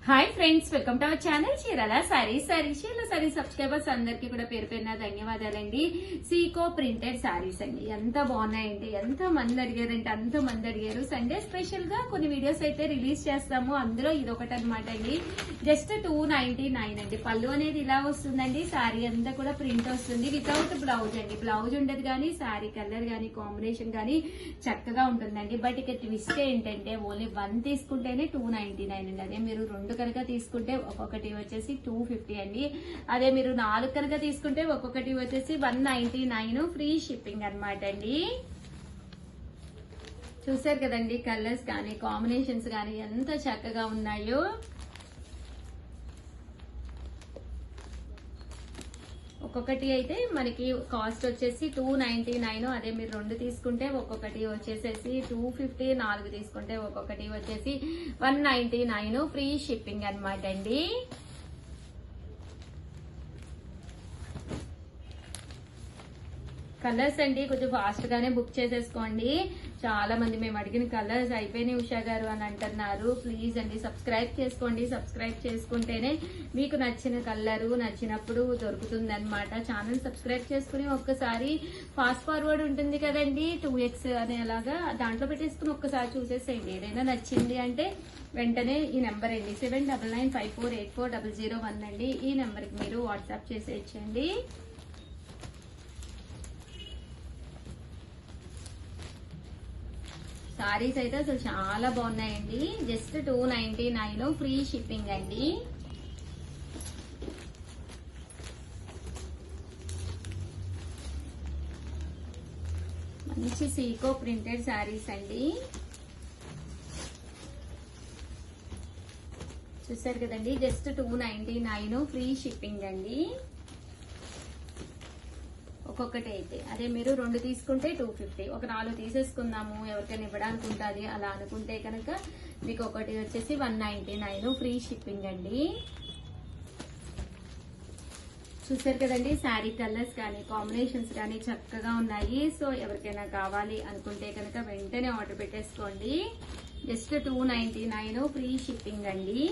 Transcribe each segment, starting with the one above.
Hi friends, welcome to our channel Chirala sarees. Chirala saree subscribers అందరికీ కూడా పేరు పేరున ధన్యవాదాలండి. సీకో ప్రింటెడ్ సారీస్ అండి, ఎంత బాగున్నాయండి. ఎంత మంది అడిగారంటే అంత మంది అడిగారు. సండే స్పెషల్ గా కొన్ని వీడియోస్ అయితే రిలీజ్ చేస్తాము. అందులో ఇదొకటి అనమాట అండి. జస్ట్ 299 అండి. పళ్ళు అనేది ఇలా వస్తుందండి. సారీ అంతా కూడా ప్రింట్ వస్తుంది వితౌట్ బ్లౌజ్ అండి. బ్లౌజ్ ఉండదు కానీ సారీ కలర్ కానీ కాంబినేషన్ కానీ చక్కగా ఉంటుందండి. బట్ ఇక ట్విస్ట్ ఏంటంటే ఓన్లీ 1 తీసుకుంటేనే 299 అండి. అదే మీరు 2 కనుక తీసుకుంటే ఒక్కొక్కటి వచ్చేసి 250 అండి. అదే మీరు 4 కనుక తీసుకుంటే ఒక్కొక్కటి వచ్చేసి 199 ఫ్రీ షిప్పింగ్ అనమాట అండి. చూసారు కదండి, కలర్స్ కానీ కాంబినేషన్స్ కానీ ఎంత చక్కగా ఉన్నాయో. ఒక్కొక్కటి అయితే మనకి కాస్ట్ వచ్చేసి 299. అదే మీరు 2 తీసుకుంటే ఒక్కొక్కటి వచ్చేసేసి 250, 4 తీసుకుంటే ఒక్కొక్కటి వచ్చేసి 199 ఫ్రీ షిప్పింగ్ అనమాట అండి. కలర్స్ అండి కొంచెం ఫాస్ట్ గానే బుక్ చేసేసుకోండి. చాలా మంది మేము అడిగిన కలర్స్ అయిపోయినాయి ఉషా గారు అని అంటున్నారు. ప్లీజ్ అండి సబ్స్క్రైబ్ చేసుకోండి. సబ్స్క్రైబ్ చేసుకుంటేనే మీకు నచ్చిన కలరు నచ్చినప్పుడు దొరుకుతుంది అనమాట. ఛానల్ సబ్స్క్రైబ్ చేసుకుని ఒక్కసారి ఫాస్ట్ ఫార్వర్డ్ ఉంటుంది కదండి, 2x అనేలాగా దాంట్లో పెట్టేసుకుని ఒక్కసారి చూసేసేయండి. ఏదైనా నచ్చింది అంటే వెంటనే ఈ నెంబర్ అండి 799954840001 అండి. ఈ నెంబర్కి మీరు వాట్సాప్ చేసేయచ్చండి. సారీస్ అయితే అసలు చాలా బాగున్నాయండి. జస్ట్ 299 ఫ్రీ షిప్పింగ్ అండి. మంచి సీకో ప్రింటెడ్ సారీస్ అండి. చూసారు కదండి, జస్ట్ 299 ఫ్రీ షిప్పింగ్ అండి. ఒక్కొక్కటి అయితే అదే మీరు 2 తీసుకుంటే 250, ఒక 4 తీసేసుకుందాము ఎవరికైనా ఇవ్వడానికి ఉంటుంది అలా అనుకుంటే కనుక మీకు ఒకటి వచ్చేసి 199 ఫ్రీ షిప్పింగ్ అండి. చూసారు కదండి, శారీ కలర్స్ కానీ కాంబినేషన్స్ కానీ చక్కగా ఉన్నాయి. సో ఎవరికైనా కావాలి అనుకుంటే కనుక వెంటనే ఆర్డర్ పెట్టేసుకోండి. జస్ట్ 299 ఫ్రీ షిప్పింగ్ అండి.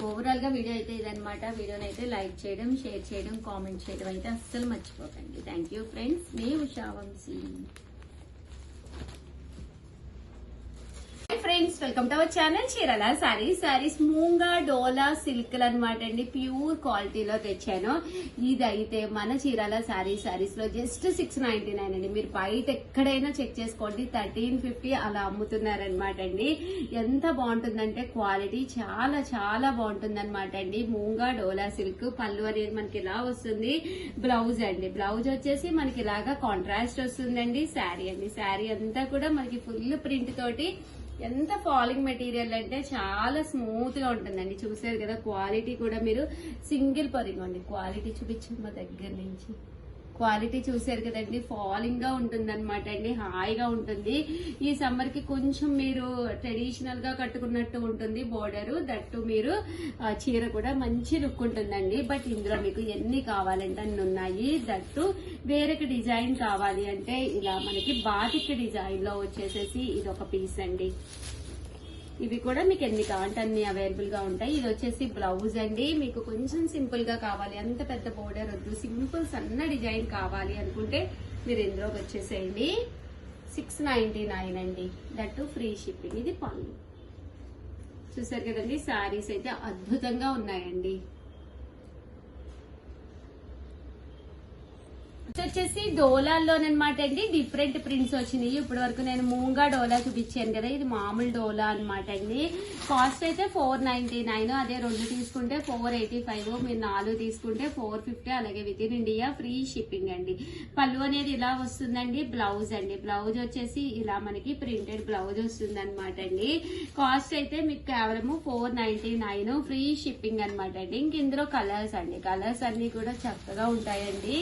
ఓవరాల్ గా వీడియో అయితే ఇదనమాట. వీడియోని అయితే లైక్ చేయడం, షేర్ చేయడం, కామెంట్ చేయడం అయితే అస్సలు మర్చిపోకండి. థ్యాంక్ యూ ఫ్రెండ్స్, మీ Usha Vamsi. Friends, welcome to our channel Chirala sarees moonga dola silk అనమాట అండి. ప్యూర్ క్వాలిటీలో తెచ్చాను. ఇదైతే మన చీరాల సారీస్ లో జస్ట్ 699 అండి. మీరు బయట ఎక్కడైనా చెక్ చేసుకోండి, 1350 అలా అమ్ముతున్నారనమాట అండి. ఎంత బాగుంటుందంటే క్వాలిటీ చాలా చాలా బాగుంటుంది అనమాట అండి. మూంగా డోలా సిల్క్. పళ్ళు అనేది మనకి ఇలా వస్తుంది. బ్లౌజ్ అండి, బ్లౌజ్ వచ్చేసి మనకి ఇలాగా కాంట్రాస్ట్ వస్తుందండి. శారీ అండి, శారీ అంతా కూడా మనకి ఫుల్ ప్రింట్ తోటి ఎంత ఫాలింగ్ మెటీరియల్ అంటే చాలా స్మూత్ గా ఉంటుందండి. చూసారు కదా, క్వాలిటీ కూడా మీరు సింగిల్ పరిగొండి. క్వాలిటీ చూపించమ్మా దగ్గర నుంచి. క్వాలిటీ చూసారు కదండి, ఫాలింగ్ గా ఉంటుంది అనమాట అండి. హాయిగా ఉంటుంది. ఈ సమ్మర్ కి కొంచెం మీరు ట్రెడిషనల్ గా కట్టుకున్నట్టు ఉంటుంది బోర్డర్. దట్టు మీరు చీర కూడా మంచి లుక్ ఉంటుందండి. బట్ ఇందులో మీకు ఎన్ని కావాలంటే అన్ని ఉన్నాయి. దట్టు వేరొక డిజైన్ కావాలి అంటే ఇలా మనకి బాతిక్ డిజైన్ లో వచ్చేసేసి ఇది ఒక పీస్ అండి. ఇవి కూడా మీకు ఎన్ని కావాలంటే అన్ని అవైలబుల్ గా ఉంటాయి. ఇది వచ్చేసి బ్లౌజ్ అండి. మీకు కొంచెం సింపుల్ గా కావాలి, అంత పెద్ద బోర్డర్ వద్దు, సింపుల్ సన్న డిజైన్ కావాలి అనుకుంటే మీరు ఇందులోకి వచ్చేసేయండి. 699 అండి, దట్టు ఫ్రీ షిప్పింగ్. ఇది పళ్ళు. చూసారు కదండి, సారీస్ అయితే అద్భుతంగా ఉన్నాయండి. వచ్చేసి డోలాల్లోనమాట అండి. డిఫరెంట్ ప్రింట్స్ వచ్చినాయి. ఇప్పటి వరకు నేను మూంగా డోలా చూపించాను కదా, ఇది మామూలు డోలా అనమాట అండి. కాస్ట్ అయితే 499. అదే 2 తీసుకుంటే 485, మీరు 4 తీసుకుంటే 450. అలాగే with in India free shipping అండి. పళ్ళు అనేది ఇలా వస్తుందండి. బ్లౌజ్ అండి, బ్లౌజ్ వచ్చేసి ఇలా మనకి ప్రింటెడ్ బ్లౌజ్ వస్తుంది అనమాట అండి. కాస్ట్ అయితే మీకు కేవలం 499 ఫ్రీ షిప్పింగ్ అనమాట అండి. ఇంక ఇందులో కలర్స్ అండి, కలర్స్ అన్ని కూడా చక్కగా ఉంటాయండి.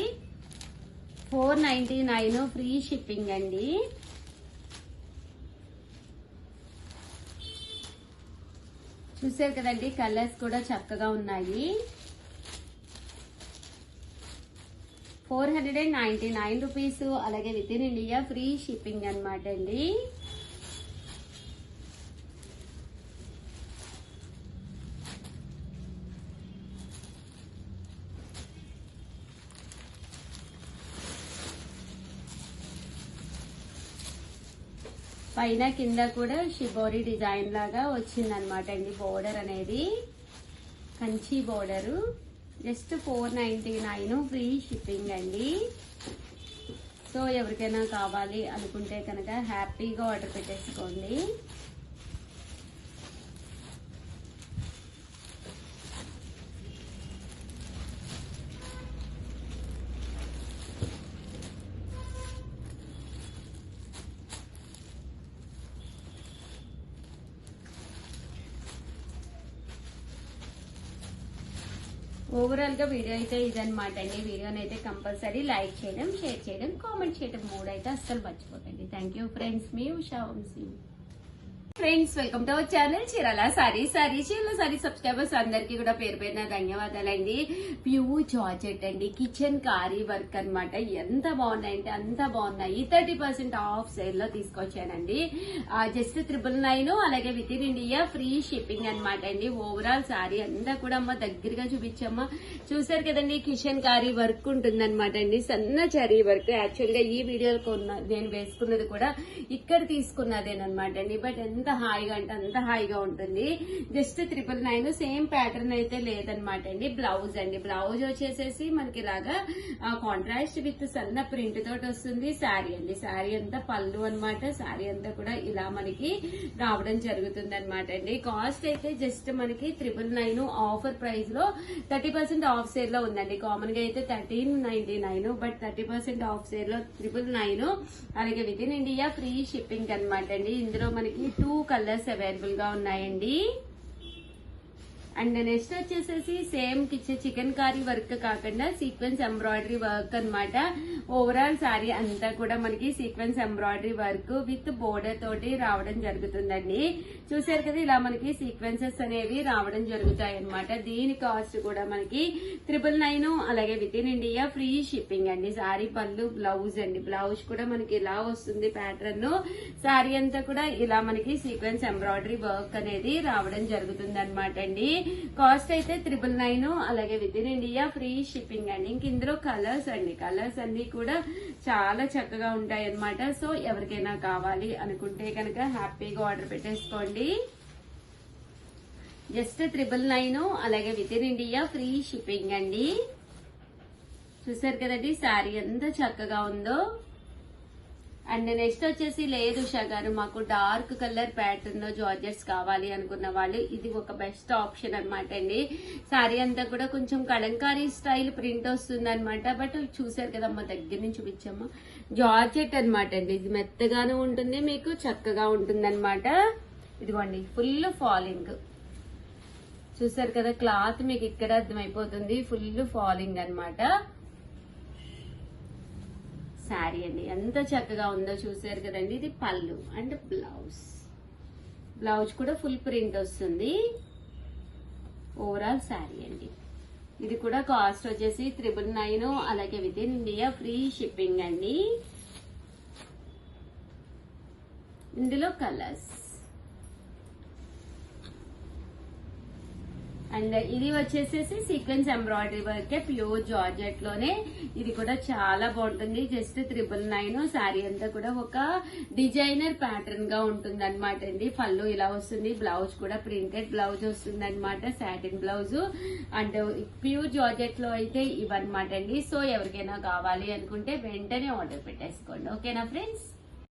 499 ఫ్రీ షిప్పింగ్ అండి. చూసారు కదండి, కలర్స్ కూడా చక్కగా ఉన్నాయి. 499 రూపీస్. అలాగే with in India free shipping అనమాట అండి. పైన కింద కూడా షిబోరి డిజైన్ లాగా వచ్చింది అనమాట అండి. బోర్డర్ అనేది Kanchi border. Just 499 free shipping అండి. సో ఎవరికైనా కావాలి అనుకుంటే కనుక హ్యాపీగా ఆర్డర్ పెట్టేసుకోండి. ఓవరాల్ గా వీడియో అయితే ఇదనమాట అండి. వీడియోని అయితే కంపల్సరీ లైక్ చేయడం, షేర్ చేయడం, కామెంట్ చేయడం 3 అయితే అస్సలు మర్చిపోకండి. Thank you friends. మీ Usha Vamsi. Friends, welcome to our channel Chirala sarees. Chirala saree subscribers అందరికీ కూడా పేరు పేరున ధన్యవాదాలండి. ప్యూర్ జార్జెట్ అండి, కిచెన్ కారీ వర్క్ అనమాట. ఎంత బాగున్నాయంటే అంత బాగున్నాయి. 30% ఆఫ్ సేల్ లో తీసుకొచ్చానండి. జస్ట్ 999. అలాగే with in India free shipping అనమాట అండి. ఓవరాల్ సారీ అంతా కూడా అమ్మ దగ్గరగా చూపించమ్మా. చూసారు కదండి, కిచెన్ కారీ వర్క్ ఉంటుంది అనమాట అండి. సన్న చరీ వర్క్. యాక్చువల్ గా ఈ వీడియోలో నేను వేసుకున్నది కూడా ఇక్కడ తీసుకున్నదేనమాట అండి. బట్ ఎంత హాయిగా అంటే అంత హాయిగా ఉంటుంది. జస్ట్ 999. సేమ్ ప్యాటర్న్ అయితే లేదనమాట అండి. బ్లౌజ్ అండి, బ్లౌజ్ వచ్చేసేసి మనకి ఇలాగా కాంట్రాస్ట్ విత్ సన్న ప్రింట్ తోటి వస్తుంది. శారీ అండి, శారీ అంతా పళ్ళు అనమాట. శారీ అంతా కూడా ఇలా మనకి రావడం జరుగుతుంది అనమాట అండి. కాస్ట్ అయితే జస్ట్ మనకి 999 ఆఫర్ ప్రైస్ లో 30% ఆఫ్ సేల్ లో ఉందండి. కామన్ గా అయితే 1399, బట్ 30% ఆఫ్ సేల్ లో 999. అలాగే with in India free shipping అనమాట అండి. ఇందులో మనకి 2 కలర్స్ అవైలబుల్ గా ఉన్నాయండి. అండ్ నెక్స్ట్ వచ్చేసేసి సేమ్ చికెన్ కారీ వర్క్ కాకుండా సీక్వెన్స్ ఎంబ్రాయిడరీ వర్క్ అనమాట. ఓవరాల్ సారీ అంతా కూడా మనకి sequence embroidery work with border తోటి రావడం జరుగుతుందండి. చూసారు కదా, ఇలా మనకి సీక్వెన్సెస్ అనేవి రావడం జరుగుతాయి అనమాట. దీని కాస్ట్ కూడా మనకి 999. అలాగే with in India free shipping అండి. సారీ పళ్ళు, బ్లౌజ్ అండి. బ్లౌజ్ కూడా మనకి ఇలా వస్తుంది ప్యాటర్న్. సారీ అంతా కూడా ఇలా మనకి సీక్వెన్స్ ఎంబ్రాయిడరీ వర్క్ అనేది రావడం జరుగుతుంది అనమాట అండి. కాస్ట్ అయితే 999. అలాగే with in India free shipping అండి. ఇంక ఇందులో కలర్స్ అండి, కలర్స్ అన్ని కూడా చాలా చక్కగా ఉంటాయి అనమాట. సో ఎవరికైనా కావాలి అనుకుంటే కనుక హ్యాపీగా ఆర్డర్ పెట్టేసుకోండి. జస్ట్ 999. అలాగే with in India free shipping అండి. చూసారు కదండి శారీ ఎంత చక్కగా ఉందో. అండ్ నెక్స్ట్ వచ్చేసి లేదు ఉషా గారు, మాకు డార్క్ కలర్ ప్యాటర్న్ లో జార్జెట్స్ కావాలి అనుకున్న వాళ్ళు ఇది ఒక బెస్ట్ ఆప్షన్ అనమాట అండి. సారీ అంతా కూడా కొంచెం కలంకారీ స్టైల్ ప్రింట్ వస్తుంది అనమాట. బట్ చూసారు కదమ్మా, దగ్గర నుంచి చూపించమ్మా. జార్జెట్ అనమాట అండి. ఇది మెత్తగానే ఉంటుంది, మీకు చక్కగా ఉంటుంది అనమాట. ఇదిగోండి ఫుల్ ఫాలింగ్. చూసారు కదా, క్లాత్ మీకు ఇక్కడ అర్థమైపోతుంది. ఫుల్ ఫాలింగ్ అనమాట శారీ అండి. ఎంత చక్కగా ఉందో చూసారు కదండి. ఇది పళ్ళు అండ్ బ్లౌజ్. బ్లౌజ్ కూడా ఫుల్ ప్రింట్ వస్తుంది. ఓవరాల్ శారీ అండి. ఇది కూడా కాస్ట్ వచ్చేసి 999. అలాగే with in India free shipping అండి. ఇందులో కలర్స్ అండ్ ఇది వచ్చేసేసి sequence embroidery work, pure georgette లోనే. ఇది కూడా చాలా బాగుంటుంది. జస్ట్ 999. శారీ అంతా కూడా ఒక డిజైనర్ ప్యాటర్న్ గా ఉంటుంది అనమాట అండి. పళ్ళు ఇలా వస్తుంది, బ్లౌజ్ కూడా ప్రింటెడ్ బ్లౌజ్ వస్తుంది అనమాట, satin blouse. And pure georgette లో అయితే ఇవన్నమాట అండి. సో ఎవరికైనా కావాలి అనుకుంటే వెంటనే ఆర్డర్ పెట్టేసుకోండి. ఓకేనా ఫ్రెండ్స్?